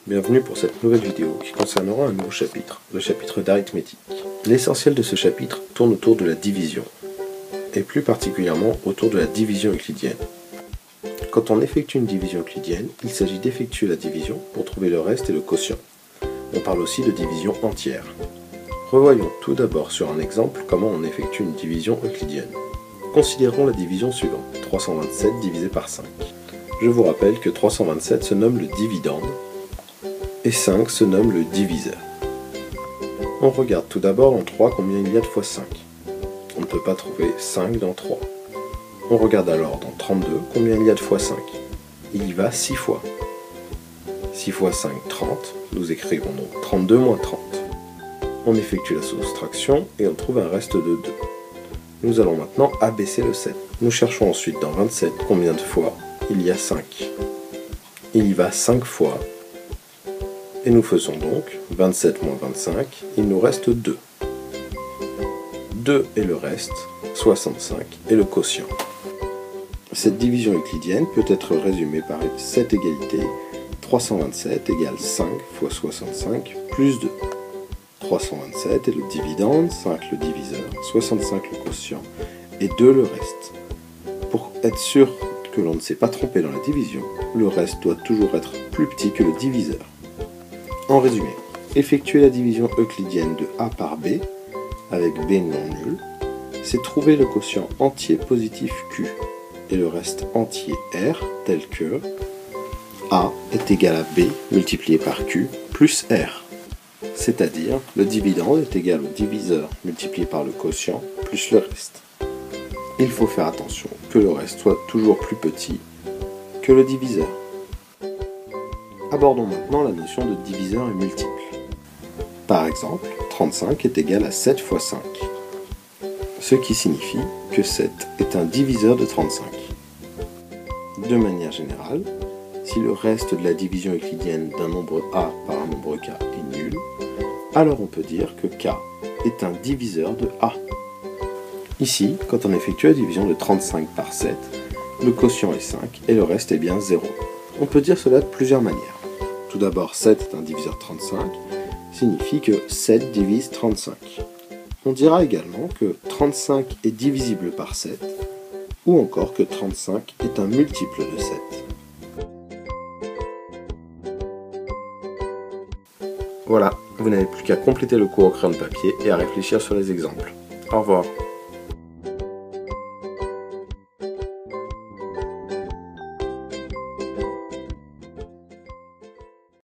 Bienvenue pour cette nouvelle vidéo qui concernera un nouveau chapitre, le chapitre d'arithmétique. L'essentiel de ce chapitre tourne autour de la division, et plus particulièrement autour de la division euclidienne. Quand on effectue une division euclidienne, il s'agit d'effectuer la division pour trouver le reste et le quotient. On parle aussi de division entière. Revoyons tout d'abord sur un exemple comment on effectue une division euclidienne. Considérons la division suivante, 327 divisé par 5. Je vous rappelle que 327 se nomme le dividende, et 5 se nomme le diviseur. On regarde tout d'abord dans 3 combien il y a de fois 5. On ne peut pas trouver 5 dans 3. On regarde alors dans 32 combien il y a de fois 5. Il y va 6 fois. 6 fois 5, 30. Nous écrivons donc 32 moins 30. On effectue la soustraction et on trouve un reste de 2. Nous allons maintenant abaisser le 7. Nous cherchons ensuite dans 27 combien de fois il y a 5. Il y va 5 fois. Et nous faisons donc 27 moins 25, il nous reste 2. 2 est le reste, 65 est le quotient. Cette division euclidienne peut être résumée par cette égalité, 327 égale 5 fois 65 plus 2. 327 est le dividende, 5 le diviseur, 65 le quotient et 2 le reste. Pour être sûr que l'on ne s'est pas trompé dans la division, le reste doit toujours être plus petit que le diviseur. En résumé, effectuer la division euclidienne de A par B, avec B non nul, c'est trouver le quotient entier positif Q et le reste entier R, tel que A est égal à B multiplié par Q plus R, c'est-à-dire le dividende est égal au diviseur multiplié par le quotient plus le reste. Il faut faire attention que le reste soit toujours plus petit que le diviseur. Abordons maintenant la notion de diviseur et multiple. Par exemple, 35 est égal à 7 fois 5, ce qui signifie que 7 est un diviseur de 35. De manière générale, si le reste de la division euclidienne d'un nombre A par un nombre K est nul, alors on peut dire que K est un diviseur de A. Ici, quand on effectue la division de 35 par 7, le quotient est 5 et le reste est bien 0. On peut dire cela de plusieurs manières. Tout d'abord, 7 est un diviseur de 35, signifie que 7 divise 35. On dira également que 35 est divisible par 7, ou encore que 35 est un multiple de 7. Voilà, vous n'avez plus qu'à compléter le cours au crayon de papier et à réfléchir sur les exemples. Au revoir.